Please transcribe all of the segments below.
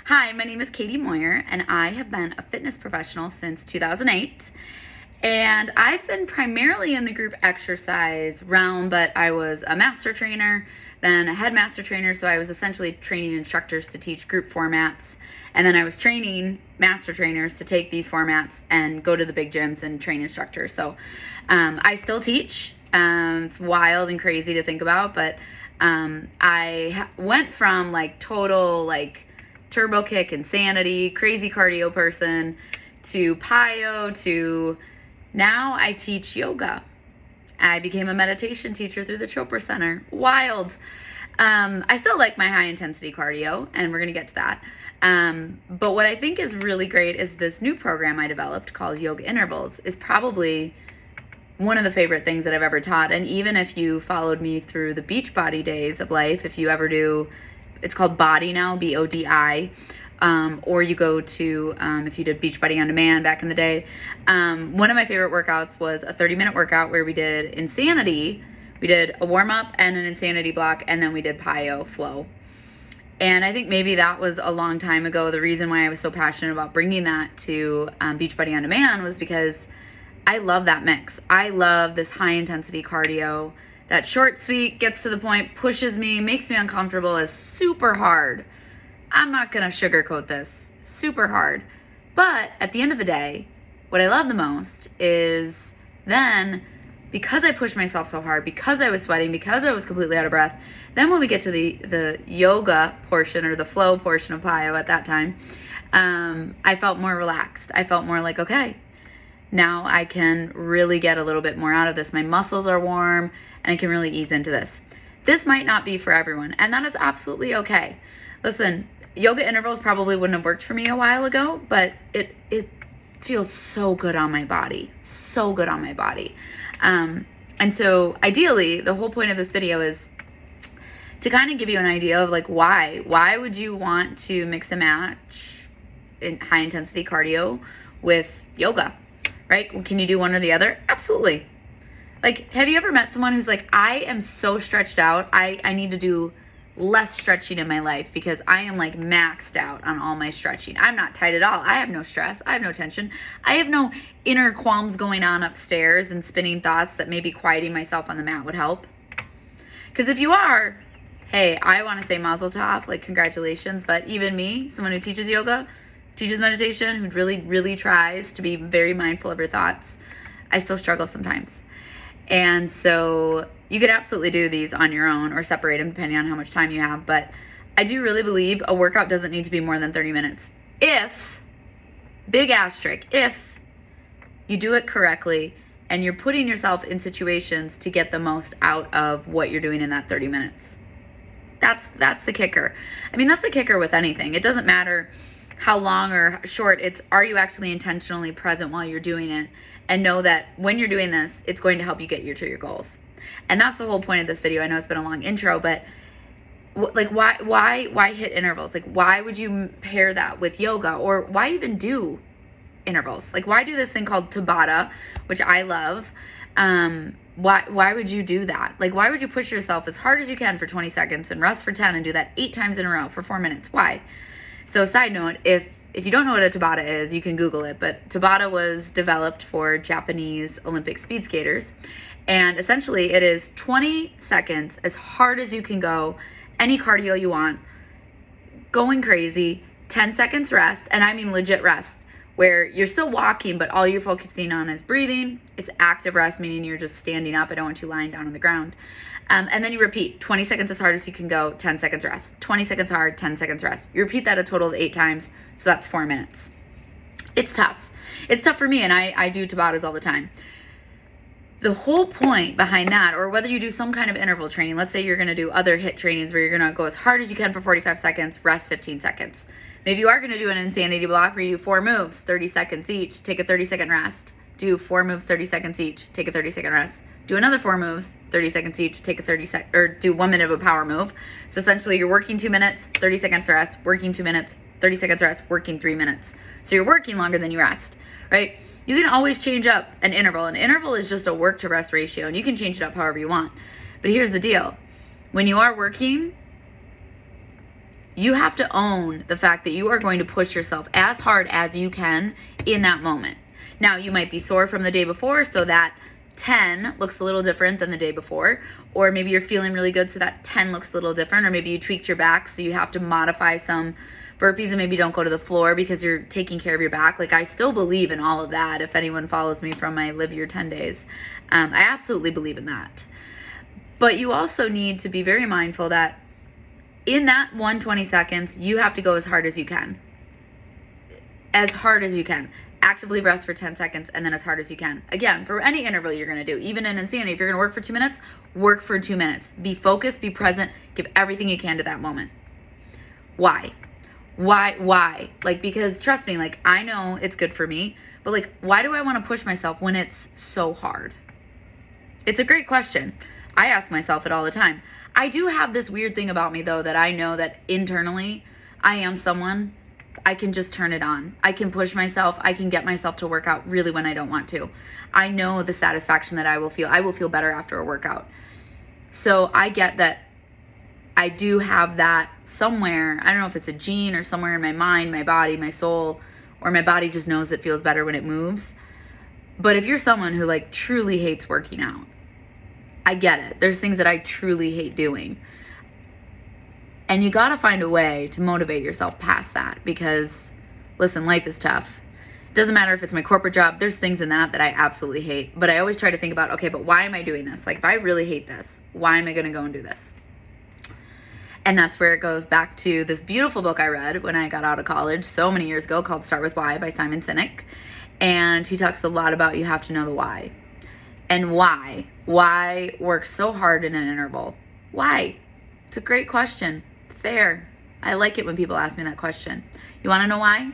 Hi, my name is Katie Moyer, and I have been a fitness professional since 2008. And I've been primarily in the group exercise realm, but I was a master trainer, then a head master trainer, so I was essentially training instructors to teach group formats. And then I was training master trainers to take these formats and go to the big gyms and train instructors. So I still teach. It's wild and crazy to think about, but I went from total turbo kick, insanity, crazy cardio person to PiYo to now I teach yoga. I became a meditation teacher through the Chopra Center. Wild. I still like my high intensity cardio, and we're going to get to that. But what I think is really great is this new program I developed called Yoga Intervals is probably one of the favorite things that I've ever taught. And even if you followed me through the Beachbody days of life, if you ever do, it's called Body now, BODI, or you go to, if you did Beachbody On Demand back in the day, one of my favorite workouts was a 30-minute workout where we did Insanity. We did a warm-up and an Insanity block, and then we did PiYo flow. And I think maybe that was a long time ago. The reason why I was so passionate about bringing that to Beachbody On Demand was because I love that mix. I love this high-intensity cardio. That short, sweet, gets to the point, pushes me, makes me uncomfortable, is super hard. I'm not going to sugarcoat this. Super hard. But at the end of the day, what I love the most is then, because I pushed myself so hard, because I was sweating, because I was completely out of breath, then when we get to the yoga portion or the flow portion of PiYo at that time, I felt more relaxed. I felt more like, okay, now I can really get a little bit more out of this. My muscles are warm and I can really ease into this. This might not be for everyone, and that is absolutely okay. Listen, yoga intervals probably wouldn't have worked for me a while ago, but it feels so good on my body. So good on my body. And so ideally, the whole point of this video is to kind of give you an idea of why would you want to mix and match in high intensity cardio with yoga? Right? Well, can you do one or the other? Absolutely. Have you ever met someone who's like, I am so stretched out. I need to do less stretching in my life because I am maxed out on all my stretching. I'm not tight at all. I have no stress. I have no tension. I have no inner qualms going on upstairs and spinning thoughts that maybe quieting myself on the mat would help. Because if you are, hey, I want to say mazel tov, congratulations. But even me, someone who teaches yoga, teaches meditation, who really, really tries to be very mindful of her thoughts, I still struggle sometimes. And so you could absolutely do these on your own or separate them depending on how much time you have. But I do really believe a workout doesn't need to be more than 30 minutes. If, big asterisk, if you do it correctly and you're putting yourself in situations to get the most out of what you're doing in that 30 minutes. That's the kicker. I mean, that's the kicker with anything. It doesn't matter how long or short, it's are you actually intentionally present while you're doing it, and know that when you're doing this, it's going to help you get to your goals. And that's the whole point of this video. I know it's been a long intro, but why hit intervals? Why would you pair that with yoga, or why even do intervals? Why do this thing called Tabata, which I love? Why would you do that? Why would you push yourself as hard as you can for 20 seconds and rest for 10 and do that 8 times in a row for 4 minutes? Why? So side note, if you don't know what a Tabata is, you can Google it, but Tabata was developed for Japanese Olympic speed skaters. And essentially it is 20 seconds as hard as you can go, any cardio you want, going crazy, 10 seconds rest, and I mean legit rest, where you're still walking, but all you're focusing on is breathing. It's active rest, meaning you're just standing up. I don't want you lying down on the ground. And then you repeat 20 seconds as hard as you can go, 10 seconds rest, 20 seconds hard, 10 seconds rest. You repeat that a total of 8 times. So that's 4 minutes. It's tough. It's tough for me. And I do Tabatas all the time. The whole point behind that, or whether you do some kind of interval training, let's say you're going to do other HIIT trainings where you're going to go as hard as you can for 45 seconds, rest 15 seconds. Maybe you are going to do an Insanity block where you do 4 moves, 30 seconds each, take a 30-second rest. Do 4 moves, 30 seconds each, take a 30-second rest. Do another 4 moves, 30 seconds each, take a or do 1 minute of a power move. So essentially you're working 2 minutes, 30 seconds rest, working 2 minutes, 30 seconds rest, working 3 minutes. So you're working longer than you rest, right? You can always change up an interval. An interval is just a work to rest ratio, and you can change it up however you want. But here's the deal. When you are working, You have to own the fact that you are going to push yourself as hard as you can in that moment. Now, you might be sore from the day before, so that 10 looks a little different than the day before, or maybe you're feeling really good, so that 10 looks a little different, or maybe you tweaked your back, so you have to modify some burpees and maybe don't go to the floor because you're taking care of your back. Like, I still believe in all of that. If anyone follows me from my Live Your 10 days, I absolutely believe in that. But you also need to be very mindful that in that 120 seconds, you have to go as hard as you can. As hard as you can. Actively rest for 10 seconds and then as hard as you can. Again, for any interval you're going to do, even in Insanity, if you're going to work for 2 minutes, work for 2 minutes. Be focused, be present, give everything you can to that moment. Why? Why? Like, because trust me, like, I know it's good for me, but like, why do I want to push myself when it's so hard? It's a great question. I ask myself it all the time. I do have this weird thing about me, though, that I know that internally I am someone, I can just turn it on. I can push myself. I can get myself to work out really when I don't want to. I know the satisfaction that I will feel. I will feel better after a workout. So I get that I do have that somewhere. I don't know if it's a gene or somewhere in my mind, my body, my soul, or my body just knows it feels better when it moves. But if you're someone who like truly hates working out, I get it. There's things that I truly hate doing. And you got to find a way to motivate yourself past that because, listen, life is tough. It doesn't matter if it's my corporate job. There's things in that I absolutely hate. But I always try to think about, okay, but why am I doing this? Like, if I really hate this, why am I going to go and do this? And that's where it goes back to this beautiful book I read when I got out of college so many years ago called Start With Why by Simon Sinek. And he talks a lot about you have to know the why. And why? Why work so hard in an interval? Why? It's a great question. Fair. I like it when people ask me that question. You want to know why?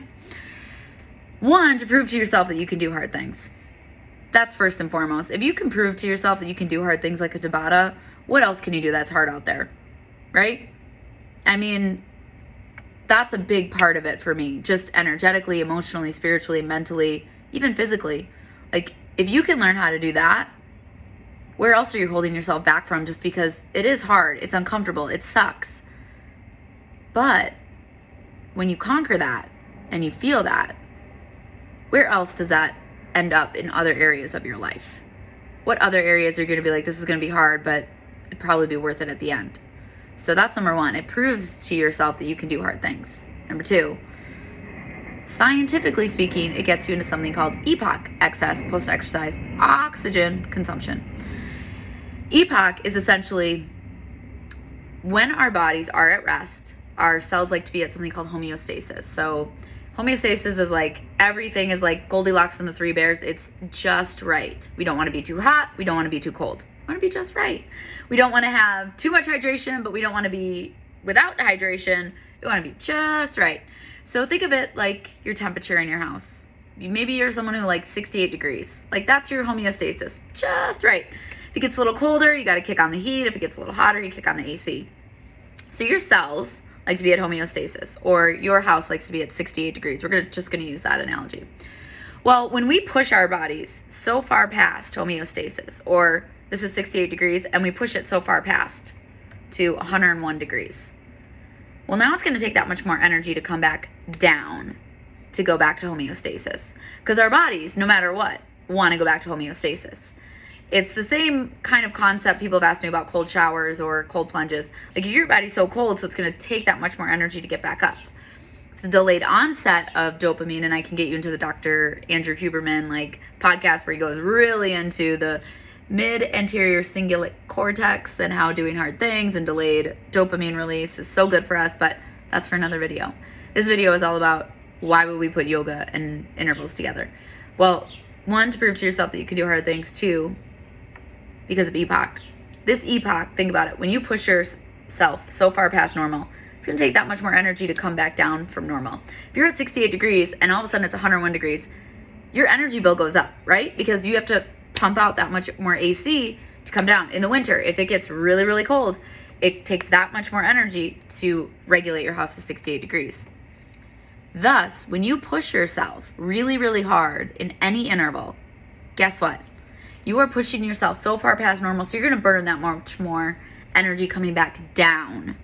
One, to prove to yourself that you can do hard things. That's first and foremost. If you can prove to yourself that you can do hard things like a Tabata, what else can you do that's hard out there? Right? I mean, that's a big part of it for me. Just energetically, emotionally, spiritually, mentally, even physically. Like, if you can learn how to do that, where else are you holding yourself back from just because it is hard, it's uncomfortable, it sucks. But when you conquer that and you feel that, where else does that end up in other areas of your life? What other areas are going to be like, this is going to be hard, but it'd probably be worth it at the end? So that's number one. It proves to yourself that you can do hard things. Number two, scientifically speaking, it gets you into something called EPOC, excess post-exercise oxygen consumption. EPOC is essentially when our bodies are at rest, our cells like to be at something called homeostasis. So homeostasis is like everything is like Goldilocks and the Three Bears. It's just right. We don't want to be too hot. We don't want to be too cold. We want to be just right. We don't want to have too much hydration, but we don't want to be without hydration. We want to be just right. So think of it like your temperature in your house. Maybe you're someone who likes 68 degrees. Like that's your homeostasis. Just right. If it gets a little colder, you got to kick on the heat. If it gets a little hotter, you kick on the AC. So your cells like to be at homeostasis, or your house likes to be at 68 degrees. We're just going to use that analogy. Well, when we push our bodies so far past homeostasis, or this is 68 degrees, and we push it so far past to 101 degrees. Well, now it's going to take that much more energy to come back down to go back to homeostasis. Because our bodies, no matter what, want to go back to homeostasis. It's the same kind of concept people have asked me about cold showers or cold plunges. Like your body's so cold, so it's going to take that much more energy to get back up. It's a delayed onset of dopamine, and I can get you into the Dr. Andrew Huberman like podcast where he goes really into the mid-anterior cingulate cortex and how doing hard things and delayed dopamine release is so good for us, but that's for another video. This video is all about why would we put yoga and intervals together. Well, one, to prove to yourself that you can do hard things. Two, because of EPOC. This EPOC, think about it, when you push yourself so far past normal, it's going to take that much more energy to come back down from normal. If you're at 68 degrees and all of a sudden it's 101 degrees, your energy bill goes up, right? Because you have to pump out that much more AC to come down. In the winter, if it gets really, really cold, it takes that much more energy to regulate your house to 68 degrees. Thus, when you push yourself really, really hard in any interval, guess what? You are pushing yourself so far past normal, so you're going to burn that much more energy coming back down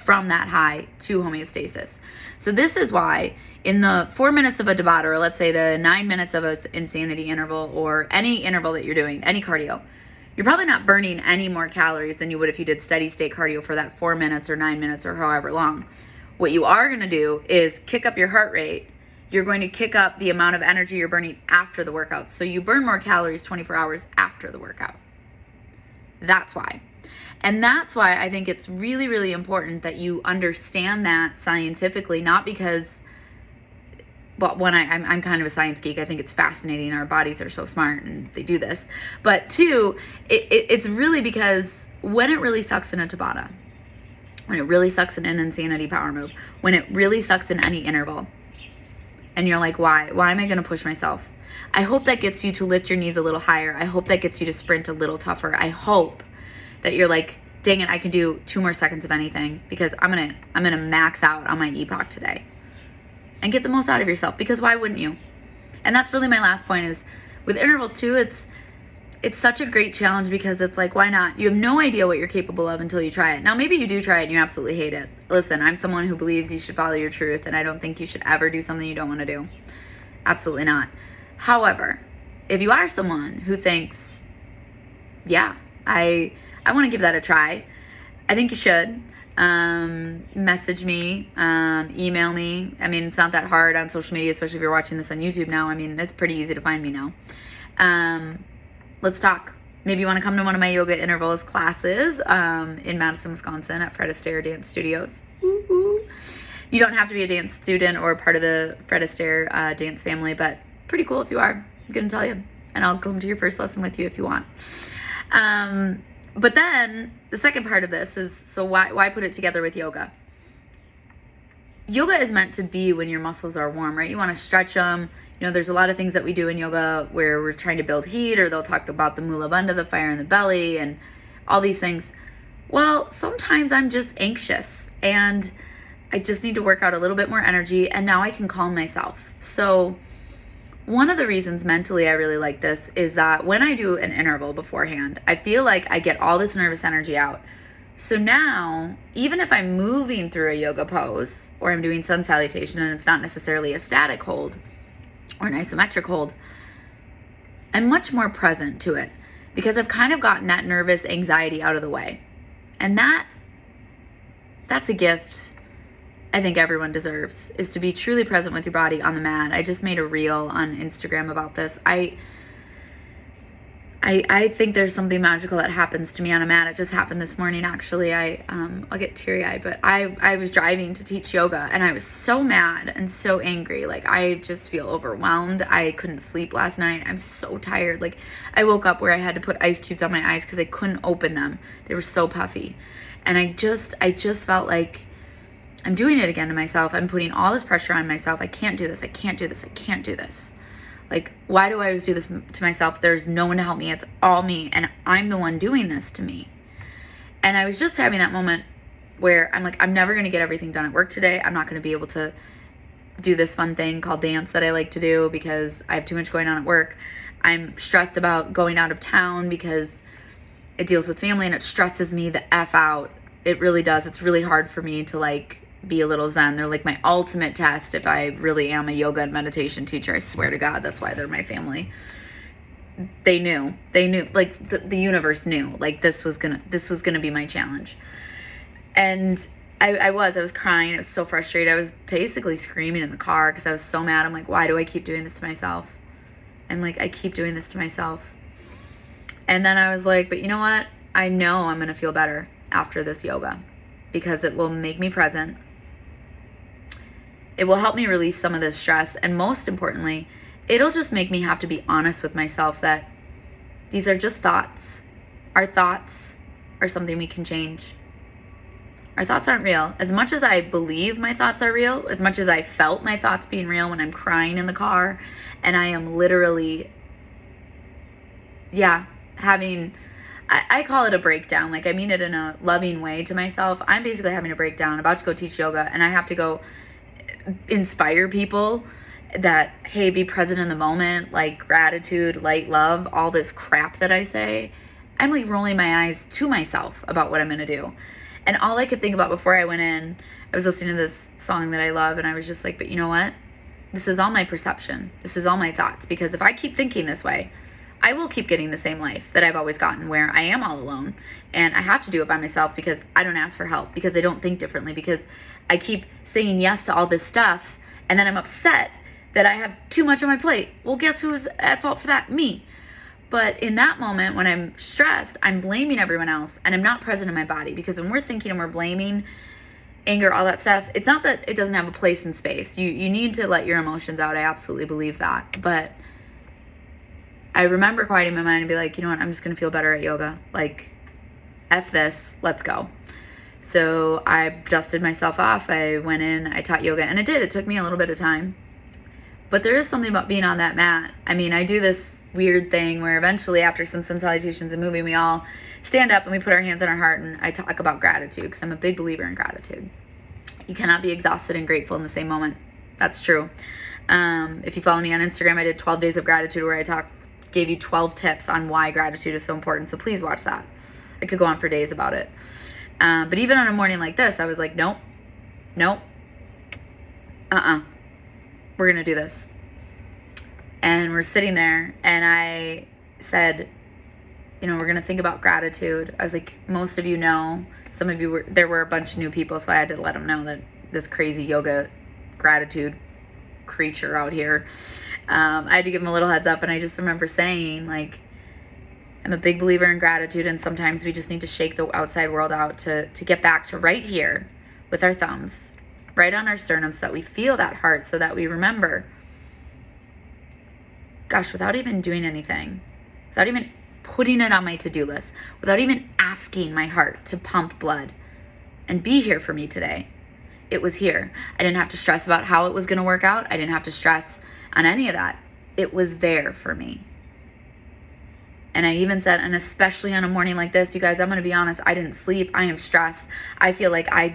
from that high to homeostasis. So this is why in the 4 minutes of a Tabata, or let's say the 9 minutes of an insanity interval, or any interval that you're doing, any cardio, you're probably not burning any more calories than you would if you did steady state cardio for that 4 minutes or 9 minutes or however long. What you are going to do is kick up your heart rate. You're going to kick up the amount of energy you're burning after the workout. So you burn more calories 24 hours after the workout. That's why. And that's why I think it's really, really important that you understand that scientifically, not because, well, one, I'm kind of a science geek. I think it's fascinating. Our bodies are so smart and they do this. But two, it's really because when it really sucks in a Tabata, when it really sucks in an insanity power move, when it really sucks in any interval, and you're like, why am I going to push myself? I hope that gets you to lift your knees a little higher. I hope that gets you to sprint a little tougher. I hope that you're like, dang it, I can do 2 more seconds of anything because I'm gonna max out on my EPOC today and get the most out of yourself, because why wouldn't you? And that's really my last point, is with intervals too, it's such a great challenge because it's like, why not? You have no idea what you're capable of until you try it. Now, maybe you do try it and you absolutely hate it. Listen, I'm someone who believes you should follow your truth, and I don't think you should ever do something you don't want to do. Absolutely not. However, if you are someone who thinks, yeah, I want to give that a try, I think you should. Message me, email me. I mean, it's not that hard on social media, especially if you're watching this on YouTube now. I mean, it's pretty easy to find me now. Let's talk. Maybe you want to come to one of my yoga intervals classes in Madison, Wisconsin at Fred Astaire Dance Studios. Woo-hoo. You don't have to be a dance student or part of the Fred Astaire dance family, but pretty cool if you are. I'm going to tell you. And I'll come to your first lesson with you if you want. But then the second part of this is, so why put it together with yoga? Yoga is meant to be when your muscles are warm, right? You want to stretch them. You know, there's a lot of things that we do in yoga where we're trying to build heat, or they'll talk about the Mula Bandha, the fire in the belly, and all these things. Well, sometimes I'm just anxious and I just need to work out a little bit more energy, and now I can calm myself. So one of the reasons mentally I really like this is that when I do an interval beforehand, I feel like I get all this nervous energy out. So now, even if I'm moving through a yoga pose or I'm doing sun salutation and it's not necessarily a static hold or an isometric hold, I'm much more present to it because I've kind of gotten that nervous anxiety out of the way. And that's a gift I think everyone deserves, is to be truly present with your body on the mat. I just made a reel on Instagram about this. I think there's something magical that happens to me on a mat. It just happened this morning, actually. I'll get teary-eyed, but I was driving to teach yoga, and I was so mad and so angry. Like, I just feel overwhelmed. I couldn't sleep last night. I'm so tired. Like, I woke up where I had to put ice cubes on my eyes because I couldn't open them. They were so puffy. And I just felt like I'm doing it again to myself. I'm putting all this pressure on myself. I can't do this. I can't do this. I can't do this. Like, why do I always do this to myself? There's no one to help me. It's all me. And I'm the one doing this to me. And I was just having that moment where I'm like, I'm never going to get everything done at work today. I'm not going to be able to do this fun thing called dance that I like to do because I have too much going on at work. I'm stressed about going out of town because it deals with family and it stresses me the F out. It really does. It's really hard for me to like be a little zen. They're like my ultimate test if I really am a yoga and meditation teacher. I swear to God, that's why they're my family. They knew, like the universe knew, like this was gonna be my challenge. And I was crying. I was so frustrated. I was basically screaming in the car because I was so mad. I'm like, why do I keep doing this to myself? I'm like, I keep doing this to myself. And then I was like, but you know what? I know I'm gonna feel better after this yoga because it will make me present. It will help me release some of this stress. And most importantly, it'll just make me have to be honest with myself that these are just thoughts. Our thoughts are something we can change. Our thoughts aren't real. As much as I believe my thoughts are real, as much as I felt my thoughts being real when I'm crying in the car and I am literally, having, I call it a breakdown. Like, I mean it in a loving way to myself. I'm basically having a breakdown, about to go teach yoga, and I have to go inspire people that, hey, be present in the moment, like gratitude, light, love, all this crap that I say. I'm like rolling my eyes to myself about what I'm going to do. And all I could think about before I went in, I was listening to this song that I love, and I was just like, but you know what? This is all my perception. This is all my thoughts. Because if I keep thinking this way, I will keep getting the same life that I've always gotten, where I am all alone and I have to do it by myself because I don't ask for help, because I don't think differently, because I keep saying yes to all this stuff, and then I'm upset that I have too much on my plate. Well, guess who's at fault for that? Me. But in that moment, when I'm stressed, I'm blaming everyone else, and I'm not present in my body. Because when we're thinking and we're blaming, anger, all that stuff, it's not that it doesn't have a place in space. You need to let your emotions out. I absolutely believe that. But I remember quieting my mind and be like, you know what, I'm just going to feel better at yoga. Like, F this, let's go. So I dusted myself off. I went in, I taught yoga, and it took me a little bit of time. But there is something about being on that mat. I mean, I do this weird thing where eventually, after some sun salutations and moving, we all stand up and we put our hands on our heart, and I talk about gratitude, because I'm a big believer in gratitude. You cannot be exhausted and grateful in the same moment. That's true. If you follow me on Instagram, I did 12 days of gratitude, where I gave you 12 tips on why gratitude is so important. So please watch that. I could go on for days about it. But even on a morning like this, I was like, nope, we're going to do this. And we're sitting there, and I said, you know, we're going to think about gratitude. I was like, most of you know, some of you there were a bunch of new people, so I had to let them know that this crazy yoga gratitude creature out here, I had to give them a little heads up. And I just remember saying, like, I'm a big believer in gratitude, and sometimes we just need to shake the outside world out to get back to right here with our thumbs, right on our sternum, so that we feel that heart, so that we remember, gosh, without even doing anything, without even putting it on my to-do list, without even asking my heart to pump blood and be here for me today, it was here. I didn't have to stress about how it was going to work out. I didn't have to stress on any of that. It was there for me. And I even said, and especially on a morning like this, you guys, I'm going to be honest, I didn't sleep. I am stressed. I feel like I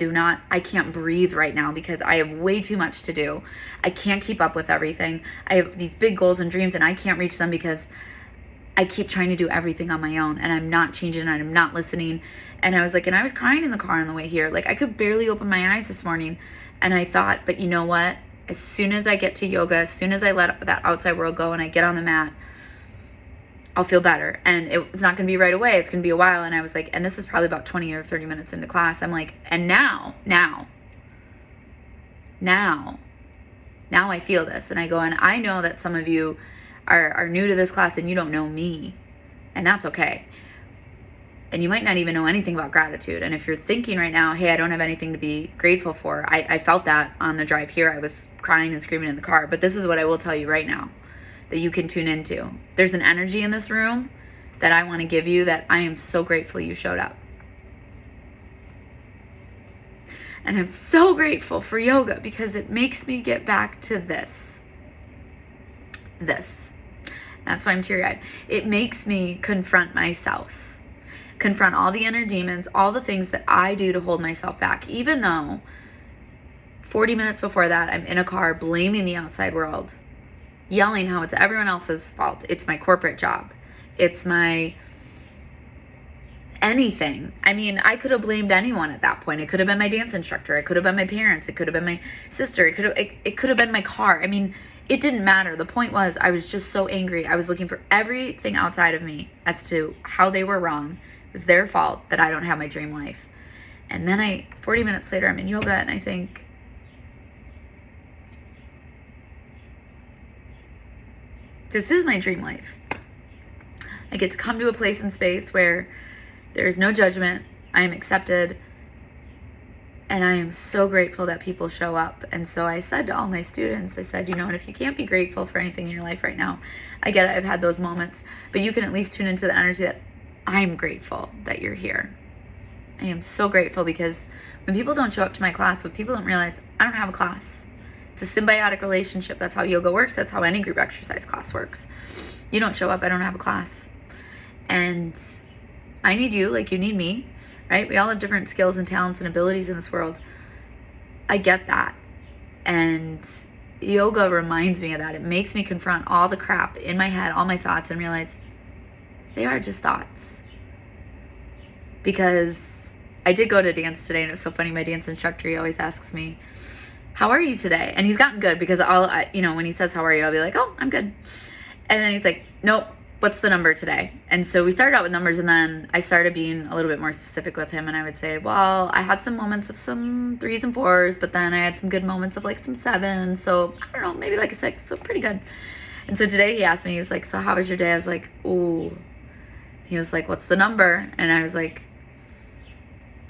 can't breathe right now because I have way too much to do. I can't keep up with everything. I have these big goals and dreams, and I can't reach them because I keep trying to do everything on my own, and I'm not changing, and I'm not listening. And I was like, and I was crying in the car on the way here. Like, I could barely open my eyes this morning. And I thought, but you know what? As soon as I get to yoga, as soon as I let that outside world go and I get on the mat, I'll feel better. And it's not going to be right away. It's going to be a while. And I was like, and this is probably about 20 or 30 minutes into class. I'm like, and now I feel this. And I go, and I know that some of you are new to this class and you don't know me. And that's okay. And you might not even know anything about gratitude. And if you're thinking right now, hey, I don't have anything to be grateful for. I felt that on the drive here. I was crying and screaming in the car. But this is what I will tell you right now that you can tune into. There's an energy in this room that I want to give you that I am so grateful you showed up. And I'm so grateful for yoga because it makes me get back to this. That's why I'm teary-eyed. It makes me confront myself. Confront all the inner demons, all the things that I do to hold myself back. Even though 40 minutes before that, I'm in a car blaming the outside world. Yelling how it's everyone else's fault. It's my corporate job. It's my anything. I mean, I could have blamed anyone at that point. It could have been my dance instructor. It could have been my parents. It could have been my sister. It could have been my car. I mean, it didn't matter. The point was, I was just so angry. I was looking for everything outside of me as to how they were wrong. It was their fault that I don't have my dream life. And then 40 minutes later, I'm in yoga and I think, this is my dream life. I get to come to a place in space where there's no judgment. I am accepted. And I am so grateful that people show up. And so I said to all my students, I said, you know, and if you can't be grateful for anything in your life right now, I get it, I've had those moments, but you can at least tune into the energy that I'm grateful that you're here. I am so grateful because when people don't show up to my class, what people don't realize, I don't have a class. It's a symbiotic relationship. That's how yoga works. That's how any group exercise class works. You don't show up, I don't have a class. And I need you like you need me, right? We all have different skills and talents and abilities in this world. I get that. And yoga reminds me of that. It makes me confront all the crap in my head, all my thoughts, and realize they are just thoughts. Because I did go to dance today, and it's so funny. My dance instructor, he always asks me, how are you today? And he's gotten good because when he says, how are you? I'll be like, oh, I'm good. And then he's like, nope, what's the number today? And so we started out with numbers, and then I started being a little bit more specific with him. And I would say, well, I had some moments of some 3s and 4s, but then I had some good moments of like some 7s. So I don't know, maybe like a 6. So pretty good. And so today he asked me, he's like, so how was your day? I was like, ooh. He was like, what's the number? And I was like,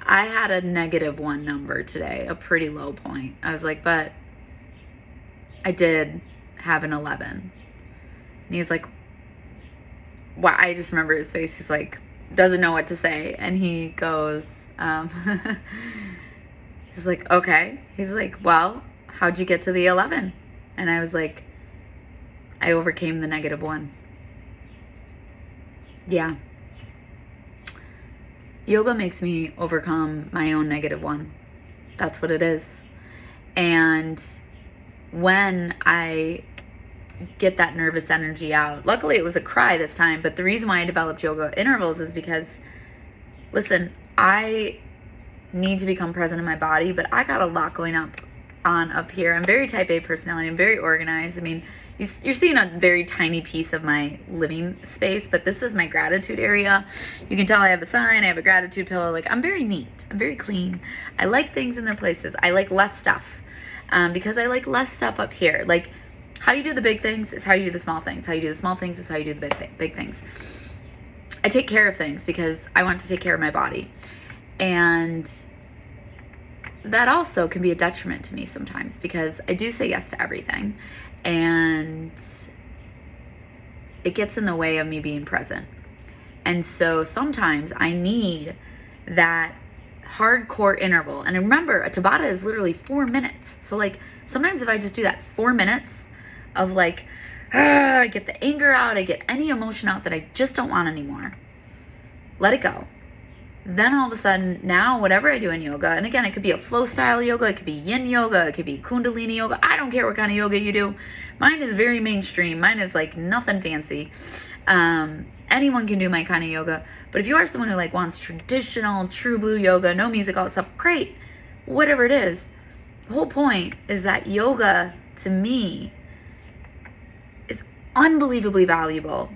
I had a -1 number today, a pretty low point. I was like, but I did have an 11. And he's like, wow, I just remember his face. He's like, doesn't know what to say. And he goes, he's like, okay. He's like, well, how'd you get to the 11? And I was like, I overcame the -1. Yeah. Yoga makes me overcome my own -1. That's what it is. And when I get that nervous energy out, luckily it was a cry this time, but the reason why I developed yoga intervals is because, listen, I need to become present in my body, but I got a lot going on up here. I'm very type A personality. I'm very organized. I mean, you're seeing a very tiny piece of my living space, but this is my gratitude area. You can tell I have a sign, I have a gratitude pillow. Like, I'm very neat. I'm very clean. I like things in their places. I like less stuff because I like less stuff up here. Like, how you do the big things is how you do the small things. How you do the small things is how you do the big things. I take care of things because I want to take care of my body. And that also can be a detriment to me sometimes because I do say yes to everything, and it gets in the way of me being present. And so sometimes I need that hardcore interval. And remember, a Tabata is literally 4 minutes. So like sometimes if I just do that 4 minutes of like, I get the anger out, I get any emotion out that I just don't want anymore, let it go. Then all of a sudden, now whatever I do in yoga, and again, it could be a flow style yoga, it could be yin yoga, it could be kundalini yoga. I don't care what kind of yoga you do. Mine is very mainstream. Mine is like nothing fancy. Anyone can do my kind of yoga. But if you are someone who like wants traditional, true blue yoga, no music, all that stuff, great. Whatever it is. The whole point is that yoga, to me, is unbelievably valuable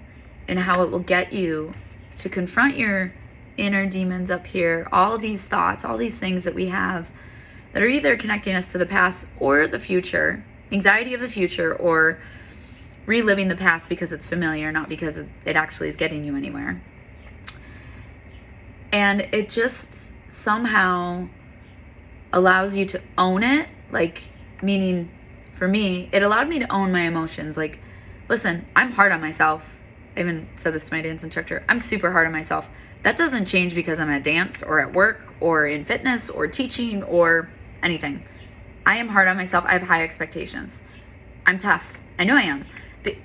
in how it will get you to confront your inner demons up here, all these thoughts, all these things that we have that are either connecting us to the past or the future, anxiety of the future, or reliving the past because it's familiar, not because it actually is getting you anywhere. And it just somehow allows you to own it, like, meaning for me, it allowed me to own my emotions. Like, listen, I'm hard on myself. I even said this to my dance instructor. I'm super hard on myself. That doesn't change because I'm at dance or at work or in fitness or teaching or anything. I am hard on myself. I have high expectations. I'm tough. I know I am.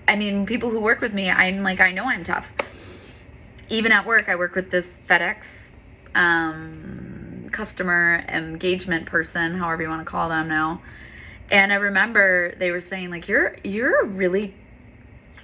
I mean, people who work with me, I'm like, I know I'm tough. Even at work, I work with this FedEx customer engagement person, however you want to call them now. And I remember they were saying, like, you're a really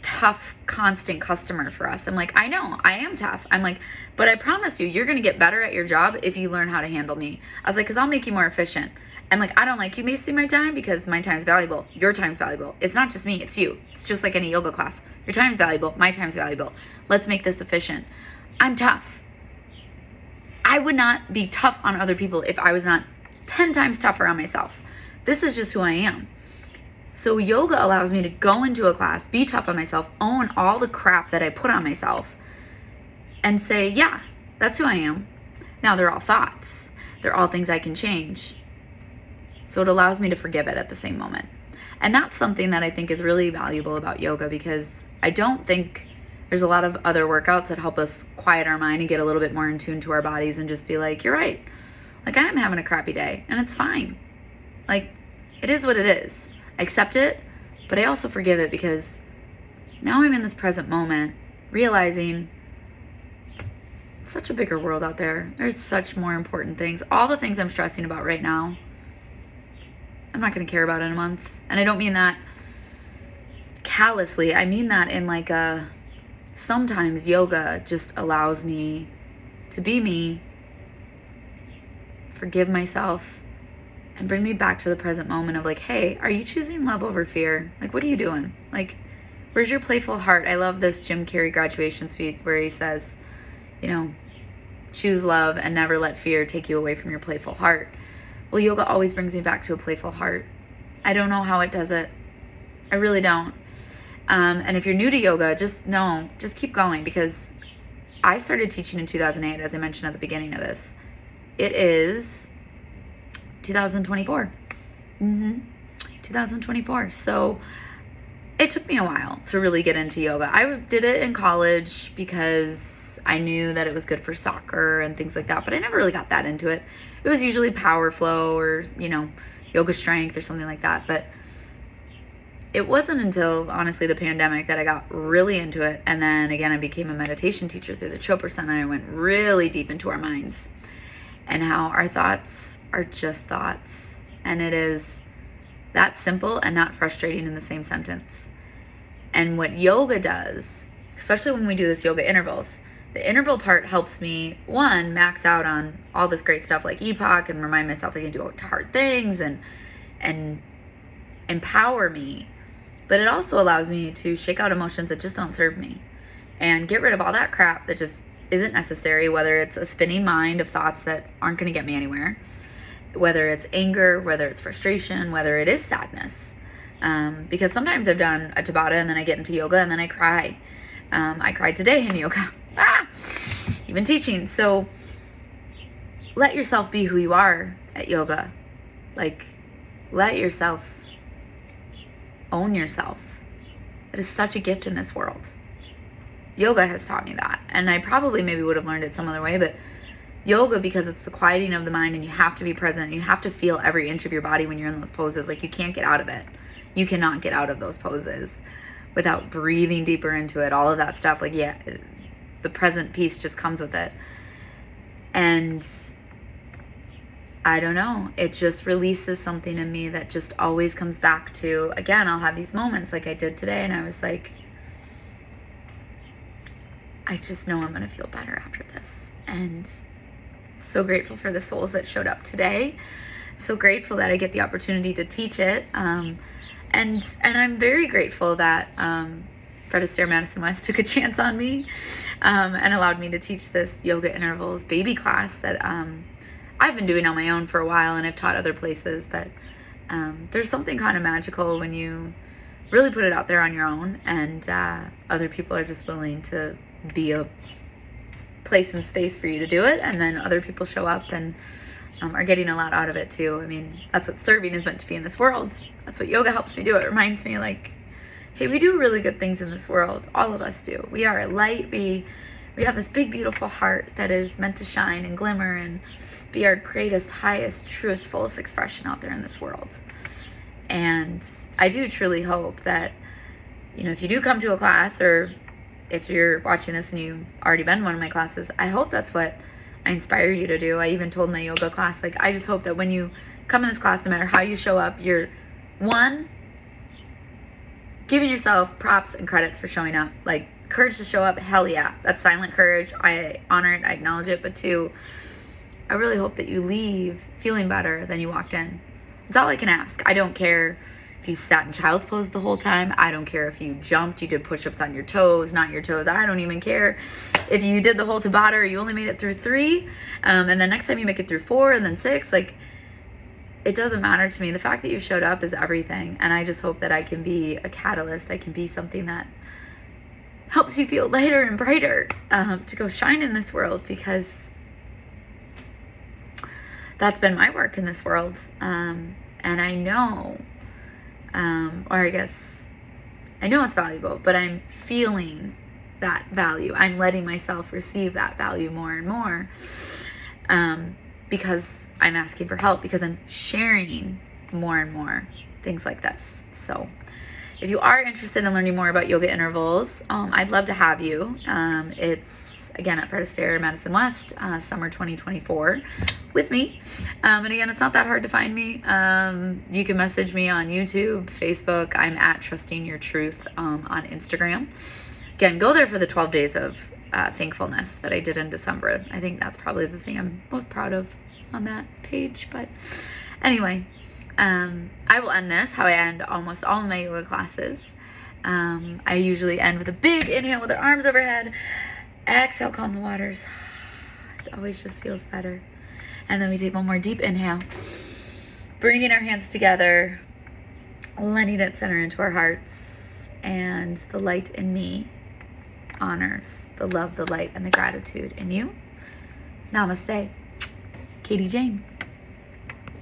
tough, constant customer for us. I'm like, I know, I am tough. I'm like, but I promise you, you're going to get better at your job if you learn how to handle me. I was like, because I'll make you more efficient. I'm like, I don't like you wasting my time because my time is valuable. Your time is valuable. It's not just me, it's you. It's just like any yoga class. Your time is valuable. My time is valuable. Let's make this efficient. I'm tough. I would not be tough on other people if I was not 10 times tougher on myself. This is just who I am. So yoga allows me to go into a class, be tough on myself, own all the crap that I put on myself, and say, yeah, that's who I am. Now, they're all thoughts. They're all things I can change. So it allows me to forgive it at the same moment. And that's something that I think is really valuable about yoga, because I don't think there's a lot of other workouts that help us quiet our mind and get a little bit more in tune to our bodies and just be like, you're right. Like, I am having a crappy day, and it's fine. Like, it is what it is. I accept it, but I also forgive it, because now I'm in this present moment realizing it's such a bigger world out there. There's such more important things. All the things I'm stressing about right now, I'm not going to care about in a month. And I don't mean that callously. I mean that in like sometimes yoga just allows me to be me forgive myself, and bring me back to the present moment of like, hey, are you choosing love over fear? Like, what are you doing? Like, where's your playful heart? I love this Jim Carrey graduation speech where he says, you know, choose love and never let fear take you away from your playful heart. Well, yoga always brings me back to a playful heart. I don't know how it does it. I really don't. And if you're new to yoga, just keep going, because I started teaching in 2008, as I mentioned at the beginning of this. It is 2024. 2024. So it took me a while to really get into yoga. I did it in college because I knew that it was good for soccer and things like that, but I never really got that into it. It was usually power flow or, yoga strength or something like that. But it wasn't until, honestly, the pandemic that I got really into it. And then again, I became a meditation teacher through the Chopra Center. I went really deep into our minds and how our thoughts are just thoughts. And it is that simple and not frustrating in the same sentence. And what yoga does, especially when we do this yoga intervals, the interval part helps me, one, max out on all this great stuff like EPOC and remind myself I can do hard things and empower me. But it also allows me to shake out emotions that just don't serve me and get rid of all that crap that just isn't necessary, whether it's a spinning mind of thoughts that aren't going to get me anywhere, whether it's anger, whether it's frustration, whether it is sadness. Because sometimes I've done a Tabata and then I get into yoga and then I cry. I cried today in yoga. Even teaching. So let yourself be who you are at yoga. Like, let yourself own yourself. It is such a gift in this world. Yoga has taught me that. And I probably maybe would have learned it some other way, but yoga, because it's the quieting of the mind and you have to be present and you have to feel every inch of your body when you're in those poses. Like, you can't get out of it. You cannot get out of those poses without breathing deeper into it. All of that stuff. Like, yeah, the present piece just comes with it. And I don't know, it just releases something in me that just always comes back to, again, I'll have these moments like I did today and I was like, I just know I'm going to feel better after this. And so grateful for the souls that showed up today. So grateful that I get the opportunity to teach it. And I'm very grateful that Fred Astaire Madison West took a chance on me and allowed me to teach this yoga intervals baby class that I've been doing on my own for a while, and I've taught other places, but there's something kind of magical when you really put it out there on your own, and other people are just willing to be a place and space for you to do it, and then other people show up and are getting a lot out of it too. I mean, that's what serving is meant to be in this world. That's what yoga helps me do. It reminds me, like, hey, we do really good things in this world. All of us do. We are a light. We have this big, beautiful heart that is meant to shine and glimmer and be our greatest, highest, truest, fullest expression out there in this world. And I do truly hope that, if you do come to a class, or if you're watching this and you've already been in one of my classes, I hope that's what I inspire you to do. I even told my yoga class, like, I just hope that when you come in this class, no matter how you show up, you're, one, giving yourself props and credits for showing up. Like, courage to show up, hell yeah. That's silent courage. I honor it, I acknowledge it. But two, I really hope that you leave feeling better than you walked in. It's all I can ask. I don't care if you sat in child's pose the whole time. I don't care if you jumped, you did push-ups on your toes, not your toes. I don't even care if you did the whole Tabata or you only made it through 3. And then next time you make it through 4 and then 6. Like, it doesn't matter to me. The fact that you showed up is everything. And I just hope that I can be a catalyst. I can be something that helps you feel lighter and brighter to go shine in this world, because that's been my work in this world. And I know, or I guess I know it's valuable, but I'm feeling that value. I'm letting myself receive that value more and more because I'm asking for help, because I'm sharing more and more things like this. So if you are interested in learning more about yoga intervals, I'd love to have you. It's, again, at Fred Astaire Madison West, summer 2024 with me. And again, it's not that hard to find me. You can message me on YouTube, Facebook. I'm at Trusting Your Truth on Instagram. Again, go there for the 12 days of thankfulness that I did in December. I think that's probably the thing I'm most proud of. on that page. But anyway, I will end this how I end almost all of my yoga classes. I usually end with a big inhale with our arms overhead. Exhale, calm the waters. It always just feels better. And then we take one more deep inhale, bringing our hands together, letting it center into our hearts. And the light in me honors the love, the light, and the gratitude in you. Namaste. Katie Jane.